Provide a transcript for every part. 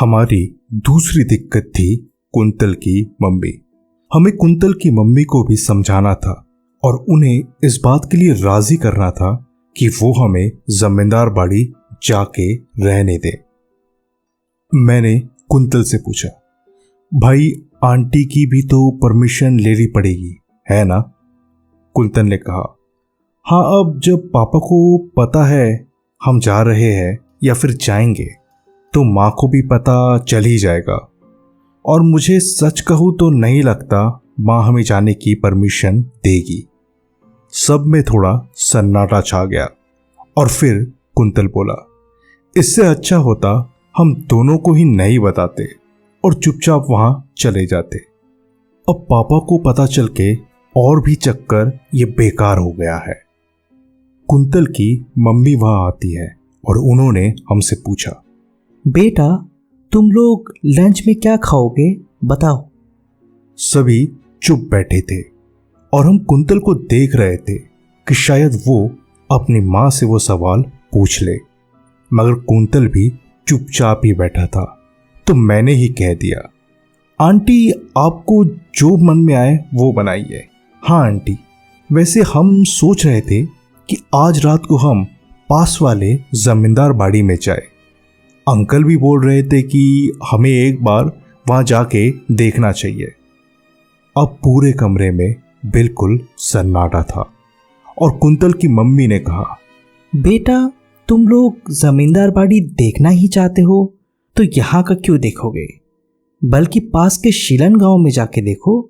हमारी दूसरी दिक्कत थी कुंतल की मम्मी। हमें कुंतल की मम्मी को भी समझाना था और उन्हें इस बात के लिए राजी करना था कि वो हमें जमींदार बाड़ी जाके रहने दे। मैंने कुंतल से पूछा, भाई आंटी की भी तो परमिशन लेनी पड़ेगी, है ना? कुंतल ने कहा, हाँ, अब जब पापा को पता है हम जा रहे हैं या फिर जाएंगे तो माँ को भी पता चल ही जाएगा। और मुझे सच कहूँ तो नहीं लगता माँ हमें जाने की परमिशन देगी। सब में थोड़ा सन्नाटा छा गया और फिर कुंतल बोला, इससे अच्छा होता हम दोनों को ही नहीं बताते और चुपचाप वहां चले जाते। अब पापा को पता चल के और भी चक्कर ये बेकार हो गया है। कुंतल की मम्मी वहां आती है और उन्होंने हमसे पूछा, बेटा तुम लोग लंच में क्या खाओगे बताओ। सभी चुप बैठे थे और हम कुंतल को देख रहे थे कि शायद वो अपनी माँ से वो सवाल पूछ ले, मगर कुंतल भी चुपचाप ही बैठा था। तो मैंने ही कह दिया, आंटी आपको जो मन में आए वो बनाइए। हाँ आंटी, वैसे हम सोच रहे थे कि आज रात को हम पास वाले जमींदार बाड़ी में जाए। अंकल भी बोल रहे थे कि हमें एक बार वहां जाके देखना चाहिए। अब पूरे कमरे में बिल्कुल सन्नाटा था और कुंतल की मम्मी ने कहा, बेटा तुम लोग जमींदार बाड़ी देखना ही चाहते हो तो यहाँ का क्यों देखोगे, बल्कि पास के शीलन गांव में जाके देखो।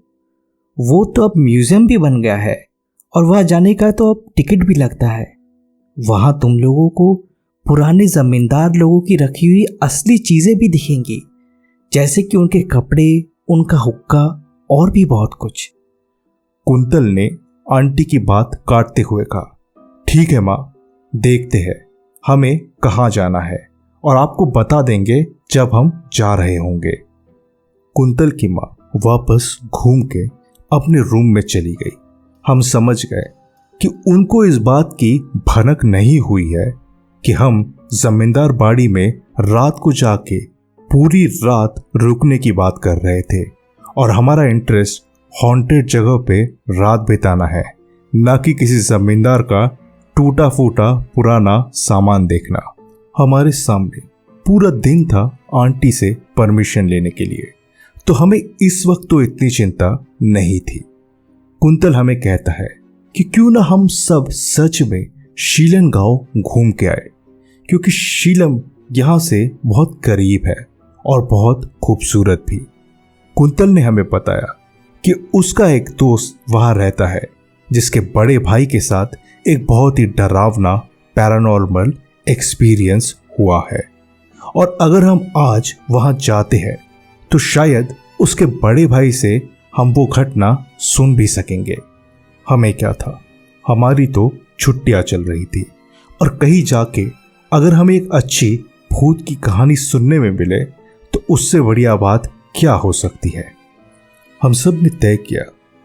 वो तो अब म्यूजियम भी बन गया है और वहाँ जाने का तो अब टिकट भी लगता है। वहाँ तुम लोगों को पुराने जमींदार लोगों की रखी हुई असली चीजें भी दिखेंगी, जैसे कि उनके कपड़े, उनका हुक्का और भी बहुत कुछ। कुंतल ने आंटी की बात काटते हुए कहा, ठीक है माँ, देखते हैं हमें कहाँ जाना है और आपको बता देंगे जब हम जा रहे होंगे। कुंतल की माँ वापस घूम के अपने रूम में चली गई। हम समझ गए कि उनको इस बात की भनक नहीं हुई है कि हम जमींदार बाड़ी में रात को जाके पूरी रात रुकने की बात कर रहे थे और हमारा इंटरेस्ट हॉन्टेड जगह पे रात बिताना है, ना कि किसी जमींदार का टूटा फूटा पुराना सामान देखना। हमारे सामने पूरा दिन था आंटी से परमिशन लेने के लिए, तो हमें इस वक्त तो इतनी चिंता नहीं थी। कुंतल हमें कहता है कि क्यों ना हम सब सच में शीलन गांव घूम के आए, क्योंकि शीलम यहाँ से बहुत करीब है और बहुत खूबसूरत भी। कुंतल ने हमें बताया कि उसका एक दोस्त वहाँ रहता है जिसके बड़े भाई के साथ एक बहुत ही डरावना पैरानॉर्मल एक्सपीरियंस हुआ है और अगर हम आज वहाँ जाते हैं तो शायद उसके बड़े भाई से हम वो घटना सुन भी सकेंगे। हमें क्या था, हमारी तो छुट्टियाँ चल रही थी और कहीं जाके अगर हमें एक अच्छी भूत की कहानी सुनने में मिले तो उससे बढ़िया बात क्या हो सकती है। हम सब ने तय किया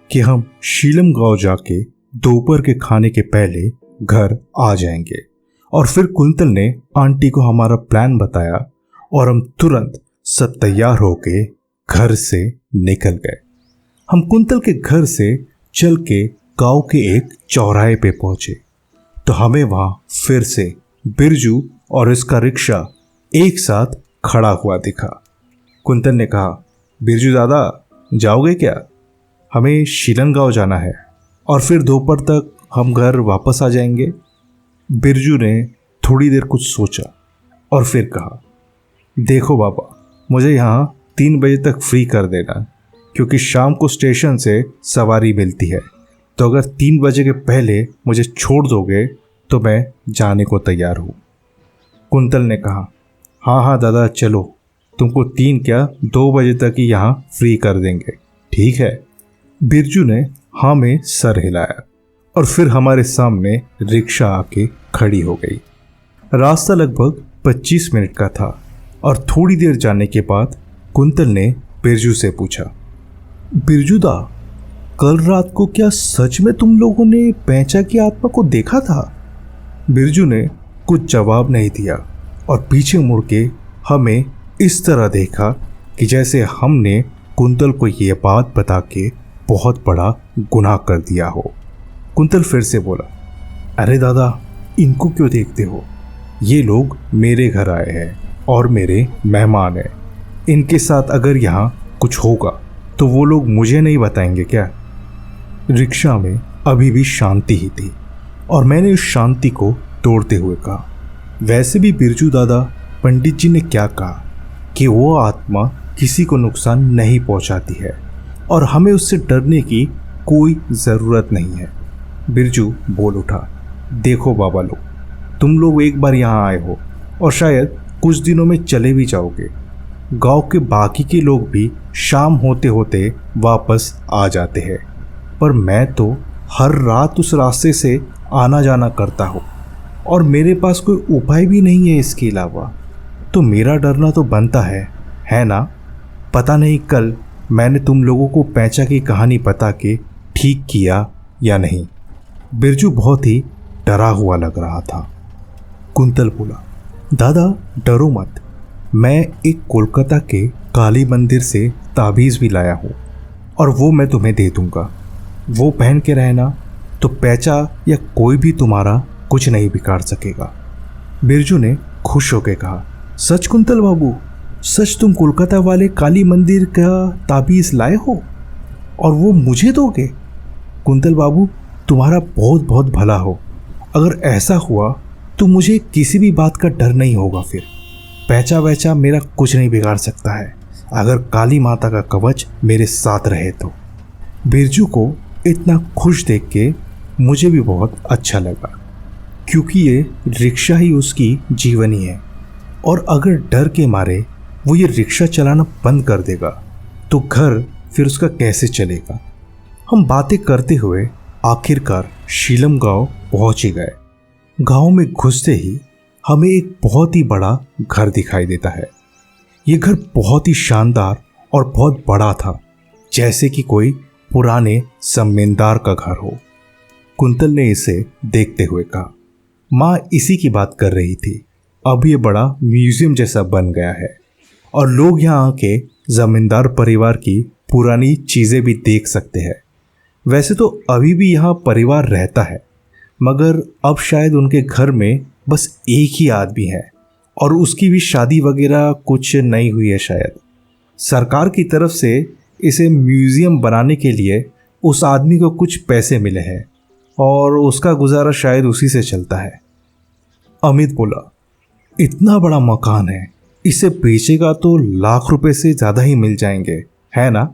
कि हम शीलम गांव जाके दोपहर के खाने के पहले घर आ जाएंगे और फिर कुंतल ने आंटी को हमारा प्लान बताया और हम तुरंत सब तैयार होके घर से निकल गए। हम कुंतल के घर से चल के गांव के एक चौराहे पे पहुंचे तो हमें वहां फिर से बिरजू और इसका रिक्शा एक साथ खड़ा हुआ दिखा। कुंतल ने कहा, बिरजू दादा जाओगे क्या? हमें शीलन गांव जाना है और फिर दोपहर तक हम घर वापस आ जाएंगे। बिरजू ने थोड़ी देर कुछ सोचा और फिर कहा, देखो बाबा, मुझे यहाँ 3 बजे तक फ्री कर देना, क्योंकि शाम को स्टेशन से सवारी मिलती है, तो अगर 3 बजे के पहले मुझे छोड़ दोगे तो मैं जाने को तैयार हूँ। कुंतल ने कहा, हाँ हाँ दादा चलो, तुमको 3 क्या 2 बजे तक ही यहाँ फ्री कर देंगे, ठीक है? बिरजू ने हाँ में सर हिलाया और फिर हमारे सामने रिक्शा आके खड़ी हो गई। रास्ता लगभग 25 मिनट का था और थोड़ी देर जाने के बाद कुंतल ने बिरजू से पूछा, बिरजू दा, कल रात को क्या सच में तुम लोगों ने पैंचा की आत्मा को देखा था? बिरजू ने कुछ जवाब नहीं दिया और पीछे मुड़ के हमें इस तरह देखा कि जैसे हमने कुंतल को ये बात बता के बहुत बड़ा गुनाह कर दिया हो। कुंतल फिर से बोला, अरे दादा, इनको क्यों देखते हो? ये लोग मेरे घर आए हैं और मेरे मेहमान हैं। इनके साथ अगर यहाँ कुछ होगा तो वो लोग मुझे नहीं बताएंगे क्या? रिक्शा में अभी भी शांति ही थी और मैंने उस शांति को तोड़ते हुए कहा, वैसे भी बिरजू दादा, पंडित जी ने क्या कहा कि वो आत्मा किसी को नुकसान नहीं पहुंचाती है और हमें उससे डरने की कोई ज़रूरत नहीं है। बिरजू बोल उठा, देखो बाबा लोग, तुम लोग एक बार यहाँ आए हो और शायद कुछ दिनों में चले भी जाओगे। गांव के बाकी के लोग भी शाम होते होते वापस आ जाते हैं, पर मैं तो हर रात उस रास्ते से आना जाना करता हूँ और मेरे पास कोई उपाय भी नहीं है इसके अलावा। तो मेरा डरना तो बनता है ना? पता नहीं कल मैंने तुम लोगों को पैंचा की कहानी बता के ठीक किया या नहीं। बिरजू बहुत ही डरा हुआ लग रहा था। कुंतल बोला, दादा डरो मत, मैं एक कोलकाता के काली मंदिर से ताबीज़ भी लाया हूँ और वो मैं तुम्हें दे दूँगा। वो पहन के रहना तो पैंचा या कोई भी तुम्हारा कुछ नहीं बिगाड़ सकेगा। बिरजू ने खुश होकर कहा, सच कुंतल बाबू, सच तुम कोलकाता वाले काली मंदिर का ताबीज़ लाए हो और वो मुझे दोगे? कुंतल बाबू, तुम्हारा बहुत बहुत भला हो। अगर ऐसा हुआ तो मुझे किसी भी बात का डर नहीं होगा। फिर पैंचा वैचा मेरा कुछ नहीं बिगाड़ सकता है अगर काली माता का कवच मेरे साथ रहे तो। बिरजू को इतना खुश देख के मुझे भी बहुत अच्छा लगा, क्योंकि ये रिक्शा ही उसकी जीवनी है और अगर डर के मारे वो ये रिक्शा चलाना बंद कर देगा तो घर फिर उसका कैसे चलेगा। हम बातें करते हुए आखिरकार शीलम गांव पहुंच ही गए। गांव में घुसते ही हमें एक बहुत ही बड़ा घर दिखाई देता है। ये घर बहुत ही शानदार और बहुत बड़ा था, जैसे कि कोई पुराने जमींदार का घर हो। कुंतल ने इसे देखते हुए कहा, माँ इसी की बात कर रही थी। अब ये बड़ा म्यूजियम जैसा बन गया है और लोग यहाँ आके जमींदार परिवार की पुरानी चीज़ें भी देख सकते हैं। वैसे तो अभी भी यहाँ परिवार रहता है, मगर अब शायद उनके घर में बस एक ही आदमी है और उसकी भी शादी वगैरह कुछ नहीं हुई है शायद। सरकार की तरफ से इसे म्यूज़ियम बनाने के लिए उस आदमी को कुछ पैसे मिले हैं और उसका गुजारा शायद उसी से चलता है। अमित बोला, इतना बड़ा मकान है, इसे बेचेगा तो लाख रुपए से ज़्यादा ही मिल जाएंगे, है ना?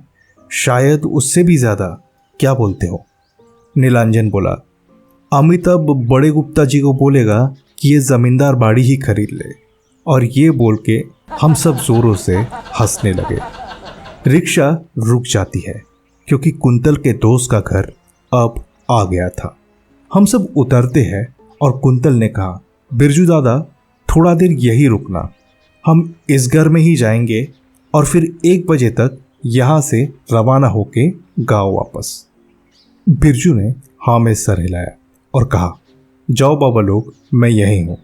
शायद उससे भी ज़्यादा, क्या बोलते हो? नीलांजन बोला, अमित अब बड़े गुप्ता जी को बोलेगा कि ये ज़मींदार बाड़ी ही खरीद ले। और ये बोल के हम सब जोरों से हंसने लगे। रिक्शा रुक जाती है क्योंकि कुंतल के दोस्त का घर अब आ गया था। हम सब उतरते हैं और कुंतल ने कहा, बिरजू दादा थोड़ा देर यही रुकना, हम इस घर में ही जाएंगे और फिर 1 बजे तक यहाँ से रवाना होके गाँव वापस। बिरजू ने हाँ में सर हिलाया और कहा, जाओ बाबा लोग, मैं यहीं हूँ।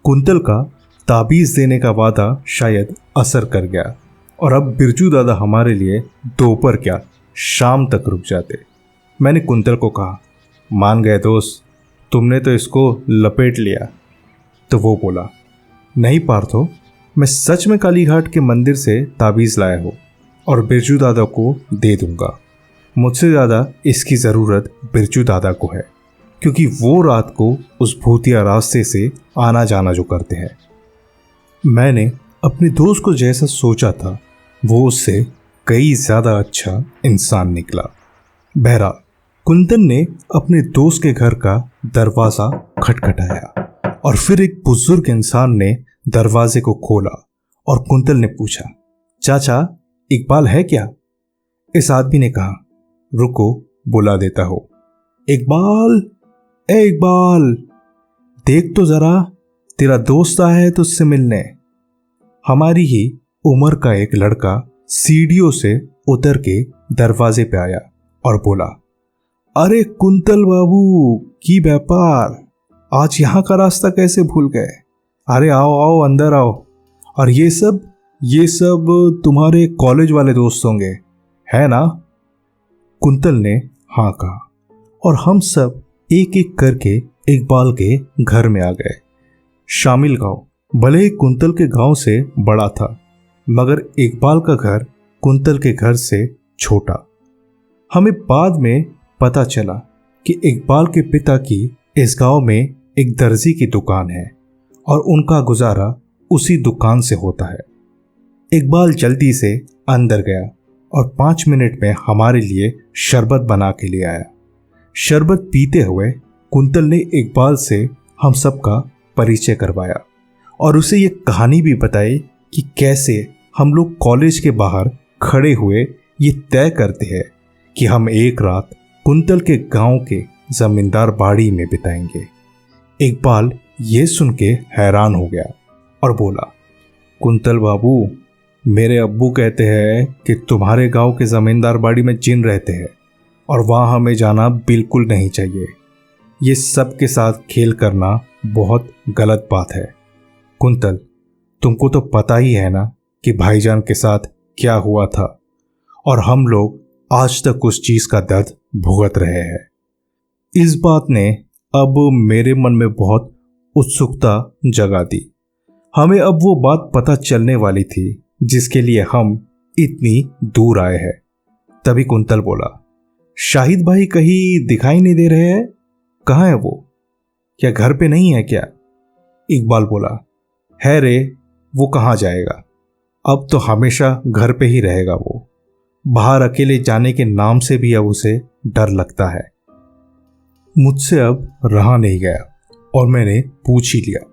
कुंतल का ताबीज़ देने का वादा शायद असर कर गया और अब बिरजू दादा हमारे लिए दोपहर क्या शाम तक रुक जाते। मैंने कुंतल को कहा, मान गए दोस्त, तुमने तो इसको लपेट लिया। तो वो बोला, नहीं पार्थो, मैं सच में कालीघाट के मंदिर से ताबीज़ लाया हूँ और बिरजू दादा को दे दूंगा। मुझसे ज़्यादा इसकी ज़रूरत बिरजू दादा को है, क्योंकि वो रात को उस भूतिया रास्ते से आना जाना जो करते हैं। मैंने अपने दोस्त को जैसा सोचा था वो उससे कई ज़्यादा अच्छा इंसान निकला। बहरहाल कुंतल ने अपने दोस्त के घर का दरवाज़ा खटखटाया और फिर एक बुजुर्ग इंसान ने दरवाजे को खोला और कुंतल ने पूछा, चाचा इकबाल है क्या? इस आदमी ने कहा, रुको बुला देता हो। इकबाल, ए इकबाल, देख तो जरा, तेरा दोस्त आया है तुझसे मिलने। हमारी ही उम्र का एक लड़का सीढ़ियों से उतर के दरवाजे पे आया और बोला, अरे कुंतल बाबू, की व्यापार, आज यहाँ का रास्ता कैसे भूल गए? अरे आओ आओ, अंदर आओ। और ये सब ये सब तुम्हारे कॉलेज वाले दोस्त होंगे, है ना? कुंतल ने हाँ कहा और हम सब एक एक करके इकबाल के घर में आ गए। शामिल गांव भले ही कुंतल के गांव से बड़ा था, मगर इकबाल का घर कुंतल के घर से छोटा। हमें बाद में पता चला कि इकबाल के पिता की इस गांव में एक दर्जी की दुकान है और उनका गुजारा उसी दुकान से होता है। इकबाल जल्दी से अंदर गया और 5 मिनट में हमारे लिए शरबत बना के ले आया। शरबत पीते हुए कुंतल ने इकबाल से हम सबका परिचय करवाया और उसे ये कहानी भी बताई कि कैसे हम लोग कॉलेज के बाहर खड़े हुए ये तय करते हैं कि हम एक रात कुंतल के गांव के जमींदार बाड़ी में बिताएंगे। इकबाल ये सुन के हैरान हो गया और बोला, कुंतल बाबू, मेरे अब्बू कहते हैं कि तुम्हारे गांव के जमींदार बाड़ी में जिन रहते हैं और वहां हमें जाना बिल्कुल नहीं चाहिए। ये सब के साथ खेल करना बहुत गलत बात है। कुंतल, तुमको तो पता ही है ना कि भाईजान के साथ क्या हुआ था और हम लोग आज तक उस चीज का दर्द भुगत रहे हैं। इस बात ने अब मेरे मन में बहुत उत्सुकता जगा दी। हमें अब वो बात पता चलने वाली थी जिसके लिए हम इतनी दूर आए हैं। तभी कुंतल बोला, शाहिद भाई कहीं दिखाई नहीं दे रहे हैं, कहाँ है वो? क्या घर पे नहीं है क्या? इकबाल बोला, है रे, वो कहाँ जाएगा, अब तो हमेशा घर पे ही रहेगा। वो बाहर अकेले जाने के नाम से भी अब उसे डर लगता है। मुझसे अब रहा नहीं गया और मैंने पूछ ही लिया,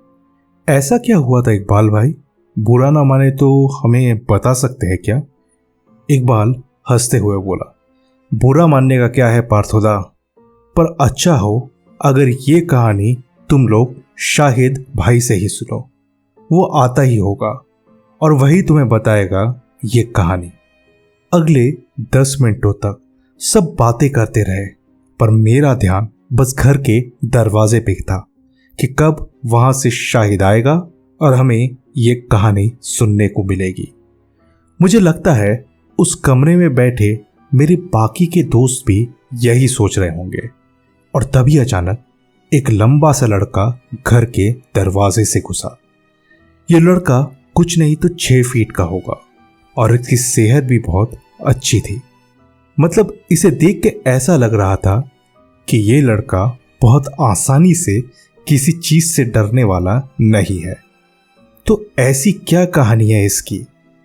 ऐसा क्या हुआ था इकबाल भाई? बुरा ना माने तो हमें बता सकते हैं क्या? इकबाल हंसते हुए बोला, बुरा मानने का क्या है पार्थोदा, पर अच्छा हो अगर ये कहानी तुम लोग शाहिद भाई से ही सुनो। वो आता ही होगा और वही तुम्हें बताएगा ये कहानी। अगले 10 मिनटों तक सब बातें करते रहे, पर मेरा ध्यान बस घर के दरवाजे पे था कि कब वहां से शाहिद आएगा और हमें ये कहानी सुनने को मिलेगी। मुझे लगता है उस कमरे में बैठे मेरे बाकी के दोस्त भी यही सोच रहे होंगे। और तभी अचानक एक लंबा सा लड़का घर के दरवाजे से घुसा। ये लड़का कुछ नहीं तो 6 फीट का होगा और इसकी सेहत भी बहुत अच्छी थी। मतलब इसे देख के ऐसा लग रहा था कि ये लड़का बहुत आसानी से किसी चीज से डरने वाला नहीं है। तो ऐसी क्या कहानी है इसकी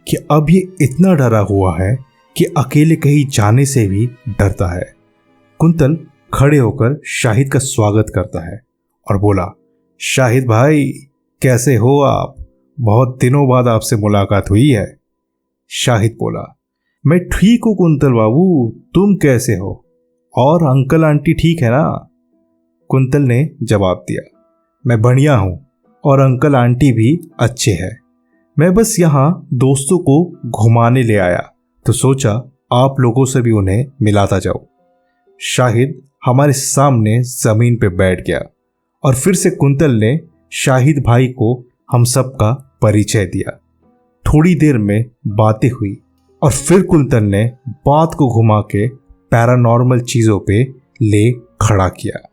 कि अब ये इतना डरा हुआ है कि अकेले कहीं जाने से भी डरता है। कुंतल खड़े होकर शाहिद का स्वागत करता है और बोला, शाहिद भाई कैसे हो आप? बहुत दिनों बाद आपसे मुलाकात हुई है। शाहिद बोला, मैं ठीक हूं कुंतल बाबू, तुम कैसे हो? और अंकल आंटी ठीक है ना? कुंतल ने जवाब दिया, मैं बढ़िया हूं और अंकल आंटी भी अच्छे हैं। मैं बस यहाँ दोस्तों को घुमाने ले आया तो सोचा आप लोगों से भी उन्हें मिलाता जाऊं। शाहिद हमारे सामने जमीन पे बैठ गया और फिर से कुंतल ने शाहिद भाई को हम सबका परिचय दिया। थोड़ी देर में बातें हुई और फिर कुंतल ने बात को घुमा के पैरानॉर्मल चीजों पे ले खड़ा किया।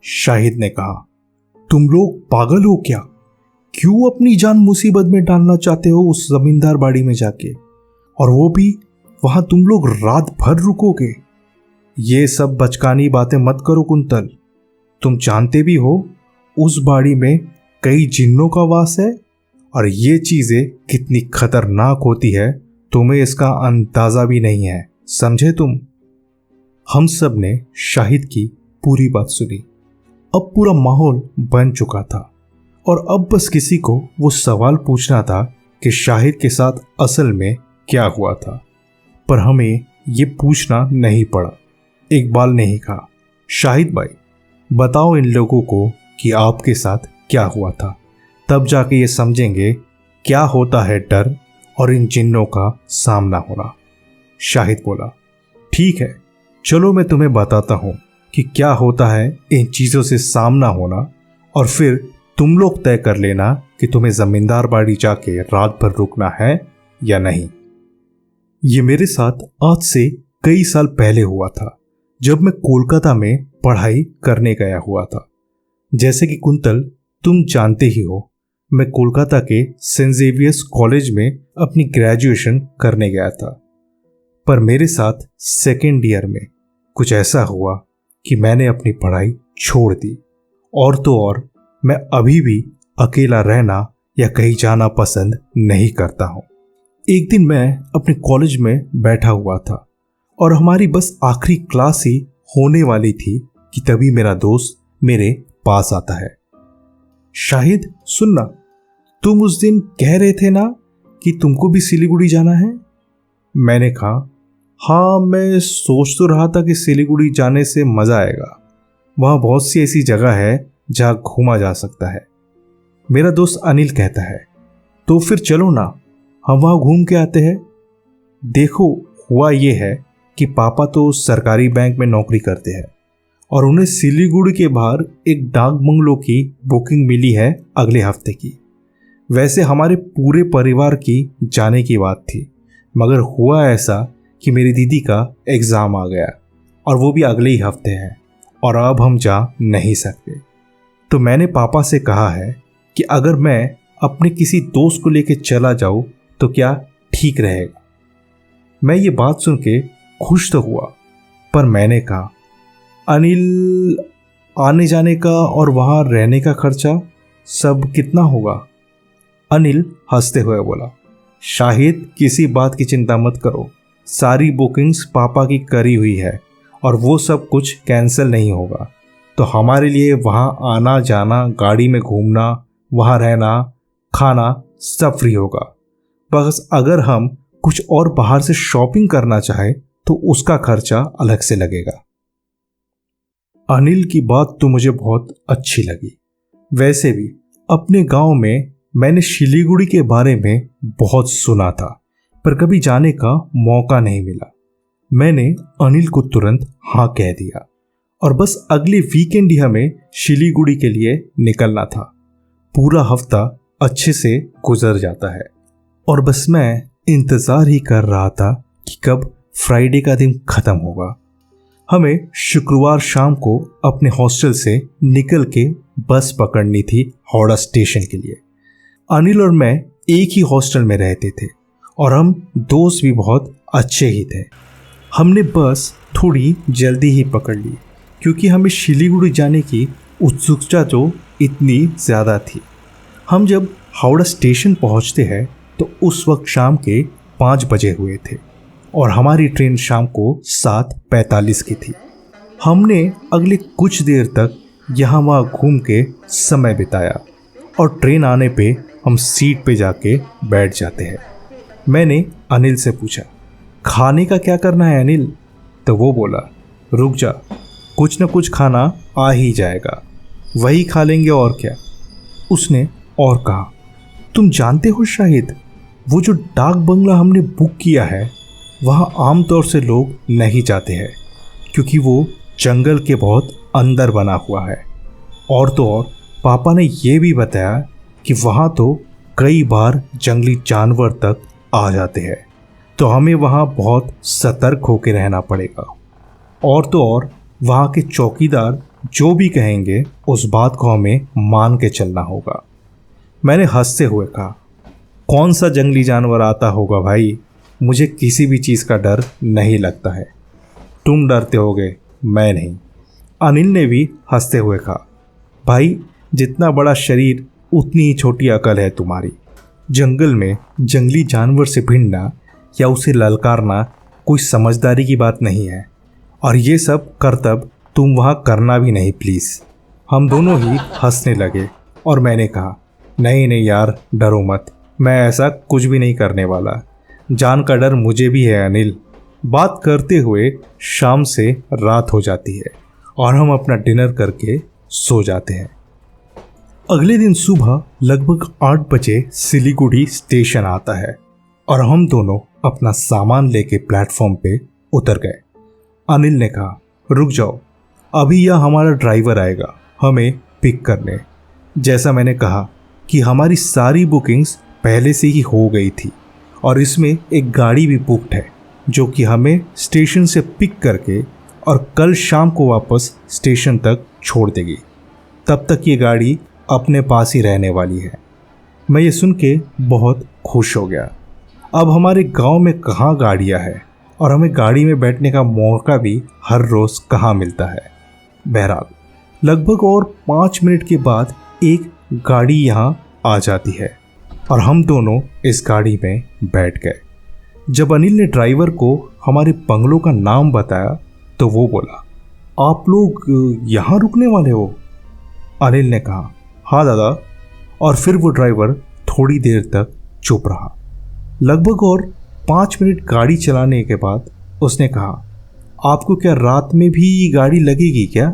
शाहिद ने कहा, तुम लोग पागल हो क्या? क्यों अपनी जान मुसीबत में डालना चाहते हो उस जमींदार बाड़ी में जाके, और वो भी वहां तुम लोग रात भर रुकोगे? ये सब बचकानी बातें मत करो कुंतल, तुम जानते भी हो उस बाड़ी में कई जिन्नों का वास है और ये चीजें कितनी खतरनाक होती है तुम्हें इसका अंदाजा भी नहीं है, समझे तुम? हम सब ने शाहिद की पूरी बात सुनी। अब पूरा माहौल बन चुका था और अब बस किसी को वो सवाल पूछना था कि शाहिद के साथ असल में क्या हुआ था, पर हमें ये पूछना नहीं पड़ा। इकबाल ने ही कहा, शाहिद भाई बताओ इन लोगों को कि आपके साथ क्या हुआ था, तब जाके ये समझेंगे क्या होता है डर और इन जिन्नों का सामना होना। शाहिद बोला, ठीक है, चलो मैं तुम्हें बताता हूं कि क्या होता है इन चीजों से सामना होना, और फिर तुम लोग तय कर लेना कि तुम्हें जमींदार बाड़ी जाके रात भर रुकना है या नहीं। ये मेरे साथ आज से कई साल पहले हुआ था, जब मैं कोलकाता में पढ़ाई करने गया हुआ था। जैसे कि कुंतल तुम जानते ही हो, मैं कोलकाता के सेंट जेवियर्स कॉलेज में अपनी ग्रेजुएशन करने गया था। पर मेरे साथ सेकेंड ईयर में कुछ ऐसा हुआ कि मैंने अपनी पढ़ाई छोड़ दी। और तो और मैं अभी भी अकेला रहना या कहीं जाना पसंद नहीं करता हूँ। एक दिन मैं अपने कॉलेज में बैठा हुआ था और हमारी बस आखिरी क्लास ही होने वाली थी कि तभी मेरा दोस्त मेरे पास आता है। शाहिद सुनना, तुम उस दिन कह रहे थे ना कि तुमको भी सिलीगुड़ी जाना है। मैंने कहा हाँ, मैं सोच तो रहा था कि सिलीगुड़ी जाने से मज़ा आएगा, वहाँ बहुत सी ऐसी जगह है जहाँ घूमा जा सकता है। मेरा दोस्त अनिल कहता है तो फिर चलो ना, हम वहाँ घूम के आते हैं। देखो, हुआ ये है कि पापा तो सरकारी बैंक में नौकरी करते हैं और उन्हें सिलीगुड़ी के बाहर एक डाक बंगलो की बुकिंग मिली है अगले हफ्ते की। वैसे हमारे पूरे परिवार की जाने की बात थी, मगर हुआ ऐसा कि मेरी दीदी का एग्ज़ाम आ गया और वो भी अगले ही हफ्ते है और अब हम जा नहीं सकते। तो मैंने पापा से कहा है कि अगर मैं अपने किसी दोस्त को लेकर चला जाऊँ तो क्या ठीक रहेगा। मैं ये बात सुन के खुश तो हुआ, पर मैंने कहा अनिल, आने जाने का और वहाँ रहने का खर्चा सब कितना होगा। अनिल हंसते हुए बोला, शाहिद किसी बात की चिंता मत करो, सारी बुकिंग्स पापा की करी हुई है और वो सब कुछ कैंसिल नहीं होगा। तो हमारे लिए वहाँ आना जाना, गाड़ी में घूमना, वहाँ रहना, खाना सब फ्री होगा। बस अगर हम कुछ और बाहर से शॉपिंग करना चाहे तो उसका खर्चा अलग से लगेगा। अनिल की बात तो मुझे बहुत अच्छी लगी। वैसे भी अपने गांव में मैंने सिलीगुड़ी के बारे में बहुत सुना था, पर कभी जाने का मौका नहीं मिला। मैंने अनिल को तुरंत हाँ कह दिया और बस अगले वीकेंड ही हमें सिलीगुड़ी के लिए निकलना था। पूरा हफ्ता अच्छे से गुजर जाता है और बस मैं इंतज़ार ही कर रहा था कि कब फ्राइडे का दिन ख़त्म होगा। हमें शुक्रवार शाम को अपने हॉस्टल से निकल के बस पकड़नी थी हावड़ा स्टेशन के लिए। अनिल और मैं एक ही हॉस्टल में रहते थे और हम दोस्त भी बहुत अच्छे ही थे। हमने बस थोड़ी जल्दी ही पकड़ ली क्योंकि हमें सिलीगुड़ी जाने की उत्सुकता तो इतनी ज़्यादा थी। हम जब हावड़ा स्टेशन पहुंचते हैं तो उस वक्त शाम के 5 बजे हुए थे और हमारी ट्रेन शाम को 7:45 की थी। हमने अगले कुछ देर तक यहाँ वहाँ घूम के समय बिताया और ट्रेन आने पे हम सीट पे जाके बैठ जाते हैं। मैंने अनिल से पूछा, खाने का क्या करना है अनिल? तो वो बोला, रुक जा, कुछ न कुछ खाना आ ही जाएगा, वही खा लेंगे और क्या। उसने और कहा, तुम जानते हो शाहिद, वो जो डाक बंगला हमने बुक किया है वहाँ आमतौर से लोग नहीं जाते हैं क्योंकि वो जंगल के बहुत अंदर बना हुआ है। और तो और पापा ने ये भी बताया कि वहाँ तो कई बार जंगली जानवर तक आ जाते हैं, तो हमें वहाँ बहुत सतर्क होकर रहना पड़ेगा। और तो और वहाँ के चौकीदार जो भी कहेंगे उस बात को हमें मान के चलना होगा। मैंने हंसते हुए कहा, कौन सा जंगली जानवर आता होगा भाई, मुझे किसी भी चीज़ का डर नहीं लगता है। तुम डरते होगे, मैं नहीं। अनिल ने भी हंसते हुए कहा, भाई जितना बड़ा शरीर उतनी ही छोटी अकल है तुम्हारी। जंगल में जंगली जानवर से भिड़ना या उसे ललकारना कोई समझदारी की बात नहीं है, और ये सब करतब तुम वहाँ करना भी नहीं प्लीज़। हम दोनों ही हंसने लगे और मैंने कहा, नहीं नहीं यार, डरो मत, मैं ऐसा कुछ भी नहीं करने वाला, जान का डर मुझे भी है अनिल। बात करते हुए शाम से रात हो जाती है और हम अपना डिनर करके सो जाते हैं। अगले दिन सुबह लगभग 8 बजे सिलीगुड़ी स्टेशन आता है और हम दोनों अपना सामान लेके प्लेटफॉर्म पे उतर गए। अनिल ने कहा, रुक जाओ, अभी यह हमारा ड्राइवर आएगा हमें पिक करने। जैसा मैंने कहा कि हमारी सारी बुकिंग्स पहले से ही हो गई थी और इसमें एक गाड़ी भी बुकड है जो कि हमें स्टेशन से पिक करके और कल शाम को वापस स्टेशन तक छोड़ देगी। तब तक ये गाड़ी अपने पास ही रहने वाली है। मैं ये सुन के बहुत खुश हो गया। अब हमारे गांव में कहाँ गाड़ियाँ हैं और हमें गाड़ी में बैठने का मौका भी हर रोज़ कहाँ मिलता है। बहरहाल लगभग और 5 मिनट के बाद एक गाड़ी यहाँ आ जाती है और हम दोनों इस गाड़ी में बैठ गए। जब अनिल ने ड्राइवर को हमारे बंगलों का नाम बताया तो वो बोला, आप लोग यहाँ रुकने वाले हो? अनिल ने कहा, हाँ दादा। और फिर वो ड्राइवर थोड़ी देर तक चुप रहा। लगभग और 5 मिनट गाड़ी चलाने के बाद उसने कहा, आपको क्या रात में भी गाड़ी लगेगी क्या?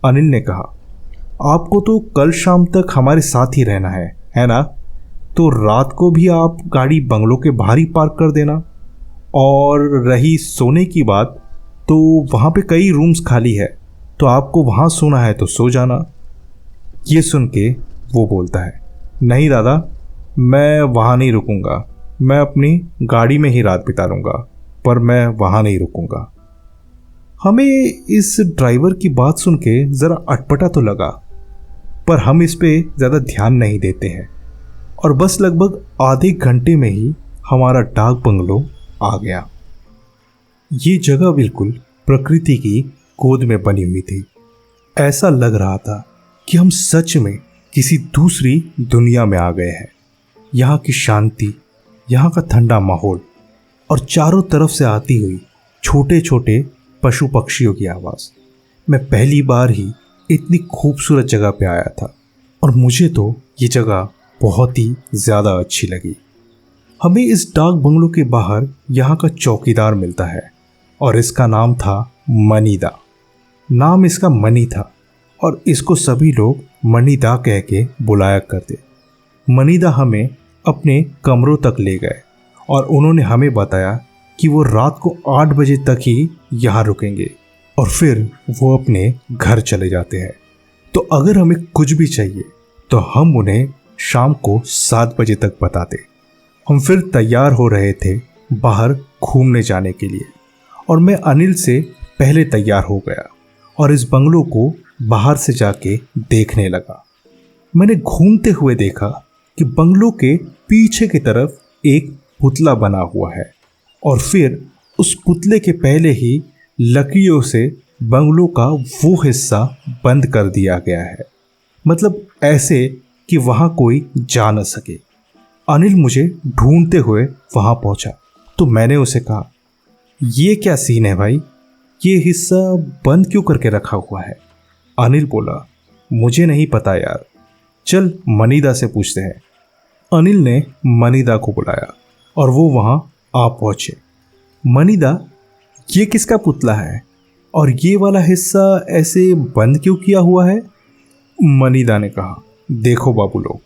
अनिल ने कहा, आपको तो कल शाम तक हमारे साथ ही रहना है ना? तो रात को भी आप गाड़ी बंगलों के बाहर ही पार्क कर देना। और रही सोने की बात, तो वहाँ पे कई रूम्स खाली है, तो आपको वहाँ सोना है तो सो जाना। ये सुन के वो बोलता है, नहीं दादा, मैं वहाँ नहीं रुकूंगा, मैं अपनी गाड़ी में ही रात बिता लूँगा, पर मैं वहाँ नहीं रुकूंगा। हमें इस ड्राइवर की बात सुन के ज़रा अटपटा तो लगा, पर हम इस पे ज़्यादा ध्यान नहीं देते हैं। और बस लगभग आधे घंटे में ही हमारा डाक बंगलो आ गया। ये जगह बिल्कुल प्रकृति की गोद में बनी हुई थी। ऐसा लग रहा था कि हम सच में किसी दूसरी दुनिया में आ गए हैं। यहाँ की शांति, यहाँ का ठंडा माहौल और चारों तरफ से आती हुई छोटे छोटे पशु पक्षियों की आवाज़। मैं पहली बार ही इतनी खूबसूरत जगह पे आया था और मुझे तो ये जगह बहुत ही ज़्यादा अच्छी लगी। हमें इस डाक बंगलों के बाहर यहाँ का चौकीदार मिलता है और इसका नाम था मनीदा। नाम इसका मनी था और इसको सभी लोग मनीदा कह के बुलाया करते। मनीदा हमें अपने कमरों तक ले गए और उन्होंने हमें बताया कि वो रात को 8 बजे तक ही यहाँ रुकेंगे और फिर वो अपने घर चले जाते हैं। तो अगर हमें कुछ भी चाहिए तो हम उन्हें शाम को 7 बजे तक बताते। हम फिर तैयार हो रहे थे बाहर घूमने जाने के लिए और मैं अनिल से पहले तैयार हो गया और इस बंगलों को बाहर से जाके देखने लगा। मैंने घूमते हुए देखा कि बंगलों के पीछे की तरफ एक पुतला बना हुआ है और फिर उस पुतले के पहले ही लकड़ियों से बंगलों का वो हिस्सा बंद कर दिया गया है, मतलब ऐसे कि वहाँ कोई जा न सके। अनिल मुझे ढूंढते हुए वहाँ पहुँचा तो मैंने उसे कहा, ये क्या सीन है भाई, ये हिस्सा बंद क्यों करके रखा हुआ है? अनिल बोला, मुझे नहीं पता यार, चल मनीदा से पूछते हैं। अनिल ने मनीदा को बुलाया और वो वहाँ आ पहुँचे। मनीदा, ये किसका पुतला है और ये वाला हिस्सा ऐसे बंद क्यों किया हुआ है? मनीदा ने कहा, देखो बाबू लोग,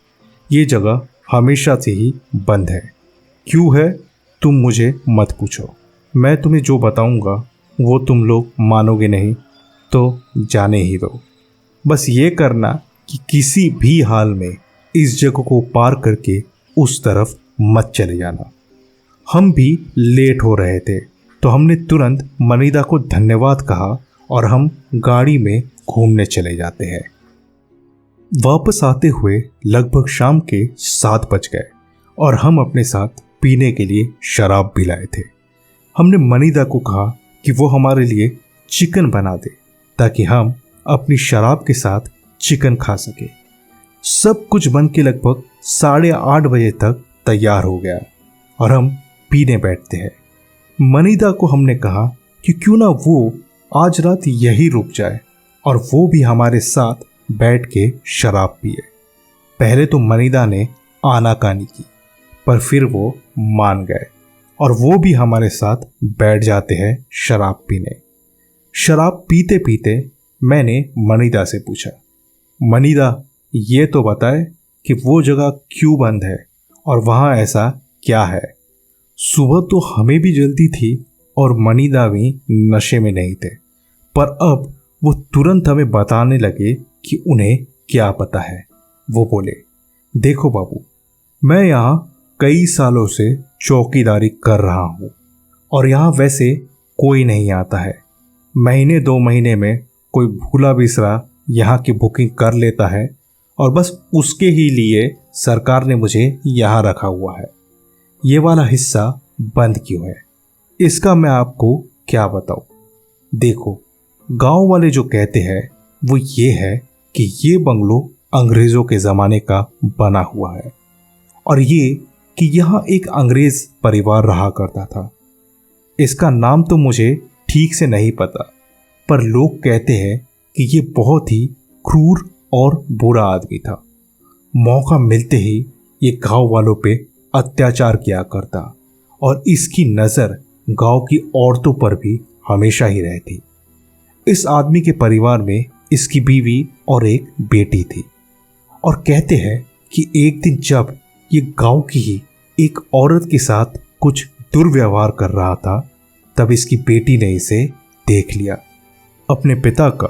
ये जगह हमेशा से ही बंद है। क्यों है तुम मुझे मत पूछो, मैं तुम्हें जो बताऊंगा वो तुम लोग मानोगे नहीं तो जाने ही दो। बस ये करना कि किसी भी हाल में इस जगह को पार करके उस तरफ मत चले जाना। हम भी लेट हो रहे थे तो हमने तुरंत मनीदा को धन्यवाद कहा और हम गाड़ी में घूमने चले जाते हैं। वापस आते हुए लगभग शाम के 7 बज गए और हम अपने साथ पीने के लिए शराब भी लाए थे। हमने मनीदा को कहा कि वो हमारे लिए चिकन बना दे ताकि हम अपनी शराब के साथ चिकन खा सके। सब कुछ बन के लगभग 8:30 बजे तक तैयार हो गया और हम पीने बैठते हैं। मनीदा को हमने कहा कि क्यों ना वो आज रात यही रुक जाए और वो भी हमारे साथ बैठ के शराब पिए। पहले तो मनीदा ने आनाकानी की, पर फिर वो मान गए और वो भी हमारे साथ बैठ जाते हैं शराब पीने। शराब पीते पीते मैंने मनीदा से पूछा, मनीदा ये तो बताए कि वो जगह क्यों बंद है और वहाँ ऐसा क्या है? सुबह तो हमें भी जल्दी थी और मनीदा भी नशे में नहीं थे, पर अब वो तुरंत हमें बताने लगे कि उन्हें क्या पता है। वो बोले, देखो बाबू, मैं यहाँ कई सालों से चौकीदारी कर रहा हूँ और यहाँ वैसे कोई नहीं आता है। महीने 2 महीने में कोई भूला बिसरा यहाँ की बुकिंग कर लेता है और बस उसके ही लिए सरकार ने मुझे यहाँ रखा हुआ है। ये वाला हिस्सा बंद क्यों है इसका मैं आपको क्या बताऊँ। देखो, गांव वाले जो कहते हैं वो ये है कि ये बंगलो अंग्रेज़ों के ज़माने का बना हुआ है और ये कि यहाँ एक अंग्रेज़ परिवार रहा करता था। इसका नाम तो मुझे ठीक से नहीं पता, पर लोग कहते हैं कि ये बहुत ही क्रूर और बुरा आदमी था। मौका मिलते ही ये गांव वालों पे अत्याचार किया करता और इसकी नज़र गांव की औरतों पर भी हमेशा ही रहती। इस आदमी के परिवार में इसकी बीवी और एक बेटी थी और कहते हैं कि एक दिन जब ये गांव की ही एक औरत के साथ कुछ दुर्व्यवहार कर रहा था तब इसकी बेटी ने इसे देख लिया। अपने पिता का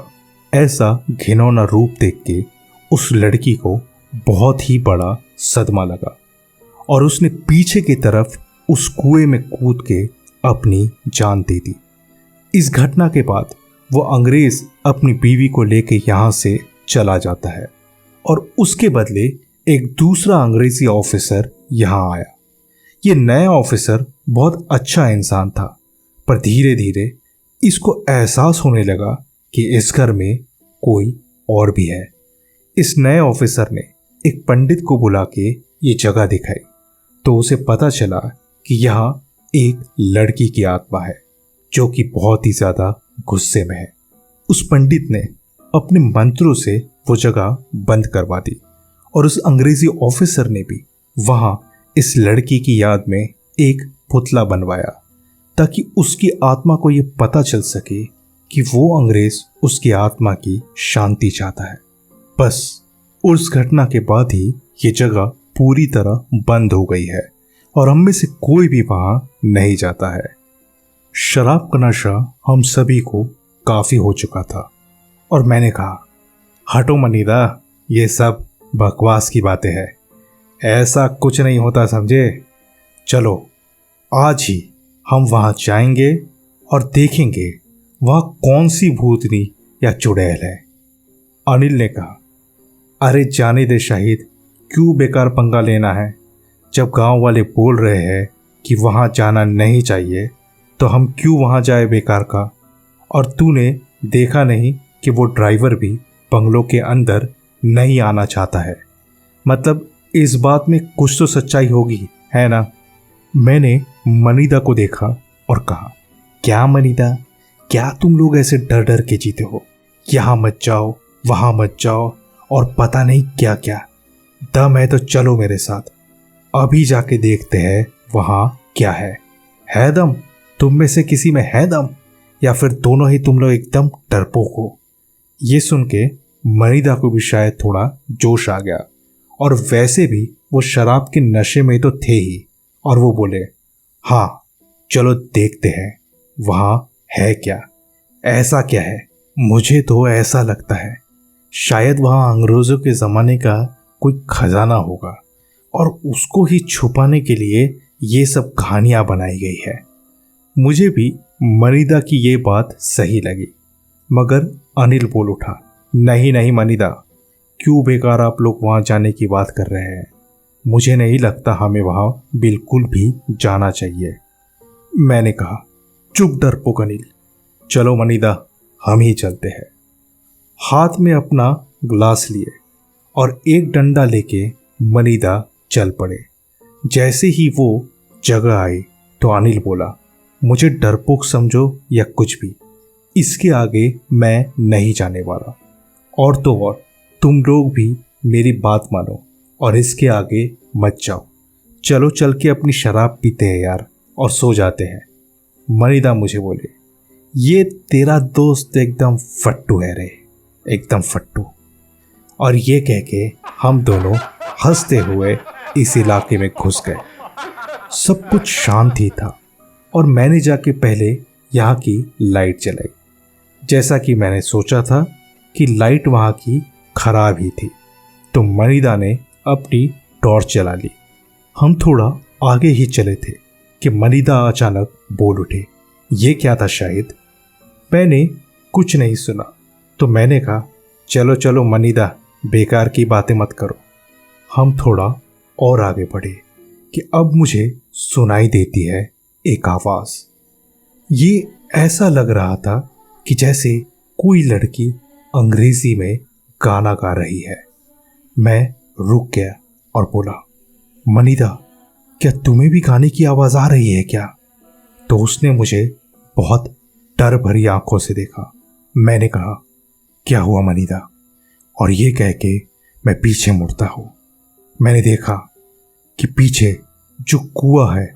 ऐसा घिनौना रूप देख के उस लड़की को बहुत ही बड़ा सदमा लगा और उसने पीछे की तरफ उस कुएं में कूद के अपनी जान दे दी। इस घटना के बाद वो अंग्रेज अपनी बीवी को लेके यहाँ से चला जाता है और उसके बदले एक दूसरा अंग्रेजी ऑफिसर यहाँ आया। ये नया ऑफिसर बहुत अच्छा इंसान था, पर धीरे धीरे इसको एहसास होने लगा कि इस घर में कोई और भी है। इस नए ऑफिसर ने एक पंडित को बुला के ये जगह दिखाई तो उसे पता चला कि यहाँ एक लड़की की आत्मा है जो कि बहुत ही ज़्यादा गुस्से में है। उस पंडित ने अपने मंत्रों से वो जगह बंद करवा दी और उस अंग्रेजी ऑफिसर ने भी वहाँ इस लड़की की याद में एक पुतला बनवाया ताकि उसकी आत्मा को ये पता चल सके कि वो अंग्रेज उसकी आत्मा की शांति चाहता है। बस उस घटना के बाद ही ये जगह पूरी तरह बंद हो गई है और हम में से कोई भी वहाँ नहीं जाता है। शराब का नशा हम सभी को काफ़ी हो चुका था और मैंने कहा, हटो मनीदा, ये सब बकवास की बातें हैं, ऐसा कुछ नहीं होता समझे। चलो आज ही हम वहाँ जाएंगे और देखेंगे वहाँ कौन सी भूतनी या चुड़ैल है। अनिल ने कहा, अरे जाने दे शाहिद, क्यों बेकार पंगा लेना है। जब गांव वाले बोल रहे हैं कि वहाँ जाना नहीं चाहिए तो हम क्यों वहाँ जाए बेकार का। और तूने देखा नहीं कि वो ड्राइवर भी बंगलों के अंदर नहीं आना चाहता है, मतलब इस बात में कुछ तो सच्चाई होगी, है ना। मैंने मनीदा को देखा और कहा, क्या मनीदा, क्या तुम लोग ऐसे डर डर के जीते हो, यहाँ मत जाओ वहाँ मत जाओ और पता नहीं क्या क्या। दम है तो चलो मेरे साथ, अभी जाके देखते हैं वहाँ क्या है दम, तुम में से किसी में है दम या फिर दोनों ही तुम लोग एकदम डरपोक हो। ये सुन के मनीदा को भी शायद थोड़ा जोश आ गया और वैसे भी वो शराब के नशे में तो थे ही और वो बोले, हाँ चलो देखते हैं वहाँ है क्या, ऐसा क्या है। मुझे तो ऐसा लगता है शायद वहाँ अंग्रेज़ों के ज़माने का कोई खजाना होगा और उसको ही छुपाने के लिए ये सब कहानियाँ बनाई गई है। मुझे भी मनीदा की ये बात सही लगी, मगर अनिल बोल उठा, नहीं नहीं मनीदा, क्यों बेकार आप लोग वहाँ जाने की बात कर रहे हैं। मुझे नहीं लगता हमें वहाँ बिल्कुल भी जाना चाहिए। मैंने कहा, चुप डरपोक अनिल, चलो मनीदा हम ही चलते हैं। हाथ में अपना ग्लास लिए और एक डंडा लेके मनीदा चल पड़े। जैसे ही वो जगह आई तो अनिल बोला, मुझे डरपोक समझो या कुछ भी, इसके आगे मैं नहीं जाने वाला। और तो और तुम लोग भी मेरी बात मानो और इसके आगे मत जाओ। चलो चल के अपनी शराब पीते हैं यार और सो जाते हैं। मनीदा मुझे बोले, ये तेरा दोस्त एकदम फट्टू है रे, एकदम फट्टू। और ये कह के हम दोनों हंसते हुए इस इलाके में घुस गए। सब कुछ शांत ही था और मैंने जाके पहले यहाँ की लाइट जलाई। जैसा कि मैंने सोचा था कि लाइट वहाँ की खराब ही थी, तो मनीदा ने अपनी टॉर्च जला ली हम थोड़ा आगे ही चले थे कि मनीदा अचानक बोल उठे, ये क्या था शाहिद? मैंने कुछ नहीं सुना तो मैंने कहा, चलो चलो मनीदा, बेकार की बातें मत करो। हम थोड़ा और आगे बढ़े कि अब मुझे सुनाई देती है एक आवाज़। ये ऐसा लग रहा था कि जैसे कोई लड़की अंग्रेजी में गाना गा रही है। मैं रुक गया और बोला, मनीदा, क्या तुम्हें भी गाने की आवाज़ आ रही है क्या? तो उसने मुझे बहुत डर भरी आंखों से देखा। मैंने कहा, क्या हुआ मनीदा? और ये कह के मैं पीछे मुड़ता हूँ। मैंने देखा कि पीछे जो कुआं है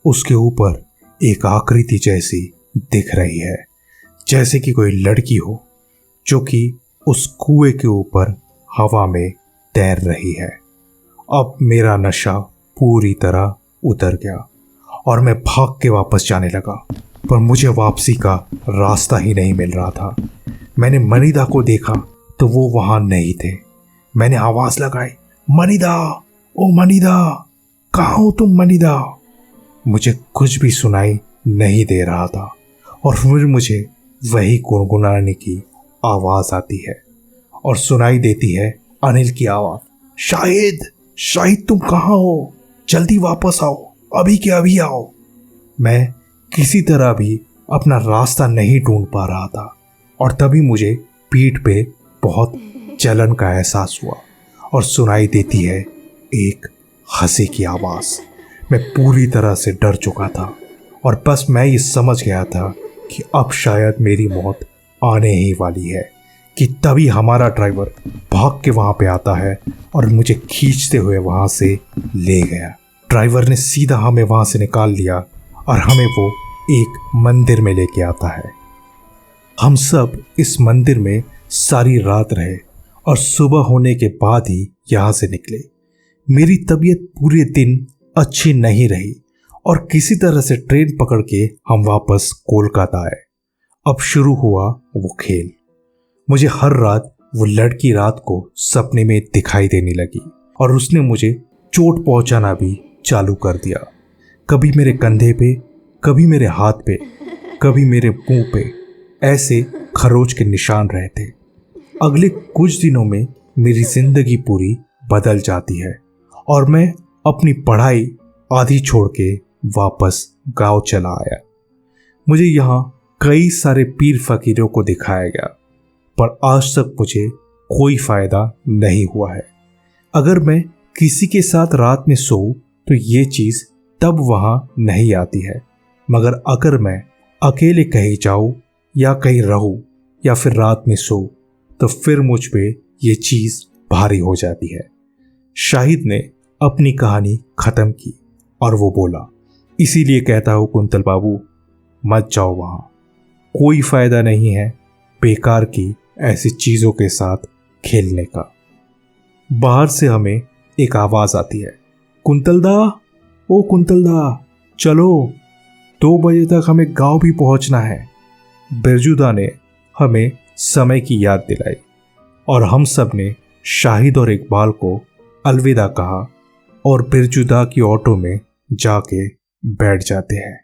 उसके ऊपर एक आकृति जैसी दिख रही है, जैसे कि कोई लड़की हो जो कि उस कुएं के ऊपर हवा में तैर रही है। अब मेरा नशा पूरी तरह उतर गया और मैं भाग के वापस जाने लगा, पर मुझे वापसी का रास्ता ही नहीं मिल रहा था। मैंने मनीदा को देखा तो वो वहां नहीं थे। मैंने आवाज लगाई, मनीदा, ओ मनीदा, कहाँ हो तुम मनीदा? मुझे कुछ भी सुनाई नहीं दे रहा था और फिर मुझे वही गुनगुनाने की आवाज आती है और सुनाई देती है अनिल की आवाज, शाहिद, शाहिद तुम कहाँ हो? जल्दी वापस आओ, अभी के अभी आओ। मैं किसी तरह भी अपना रास्ता नहीं ढूंढ पा रहा था और तभी मुझे पीठ पे बहुत जलन का एहसास हुआ और सुनाई देती है एक हंसी की आवाज़। मैं पूरी तरह से डर चुका था और बस मैं ये समझ गया था कि अब शायद मेरी मौत आने ही वाली है कि तभी हमारा ड्राइवर भाग के वहाँ पे आता है और मुझे खींचते हुए वहाँ से ले गया। ड्राइवर ने सीधा हमें वहाँ से निकाल लिया और हमें वो एक मंदिर में लेके आता है। हम सब इस मंदिर में सारी रात रहे और सुबह होने के बाद ही यहाँ से निकले। मेरी तबीयत पूरे दिन अच्छी नहीं रही और किसी तरह से ट्रेन पकड़ के हम वापस कोलकाता आए। अब शुरू हुआ वो खेल। मुझे हर रात वो लड़की रात को सपने में दिखाई देने लगी और उसने मुझे चोट पहुंचाना भी चालू कर दिया। कभी मेरे कंधे पे, कभी मेरे हाथ पे, कभी मेरे मुंह पे ऐसे खरोच के निशान रहते। अगले कुछ दिनों में मेरी जिंदगी पूरी बदल जाती है और मैं अपनी पढ़ाई आधी छोड़ के वापस गांव चला आया। मुझे यहाँ कई सारे पीर फकीरों को दिखाया गया, पर आज तक मुझे कोई फायदा नहीं हुआ है। अगर मैं किसी के साथ रात में सोऊं तो ये चीज़ तब वहाँ नहीं आती है, मगर अगर मैं अकेले कहीं जाऊं या कहीं रहूं या फिर रात में सोऊं तो फिर मुझ पे ये चीज़ भारी हो जाती है। शाहिद ने अपनी कहानी ख़त्म की और वो बोला, इसीलिए कहता हूँ कुंतल बाबू, मत जाओ वहाँ, कोई फ़ायदा नहीं है बेकार की ऐसी चीज़ों के साथ खेलने का। बाहर से हमें एक आवाज़ आती है, कुंतलदा, ओ कुंतलदा, चलो 2 बजे तक हमें गांव भी पहुंचना है। बिरजुदा ने हमें समय की याद दिलाई और हम सब ने शाहिद और इकबाल को अलविदा कहा और बिरजुदा की ऑटो में जाके बैठ जाते हैं।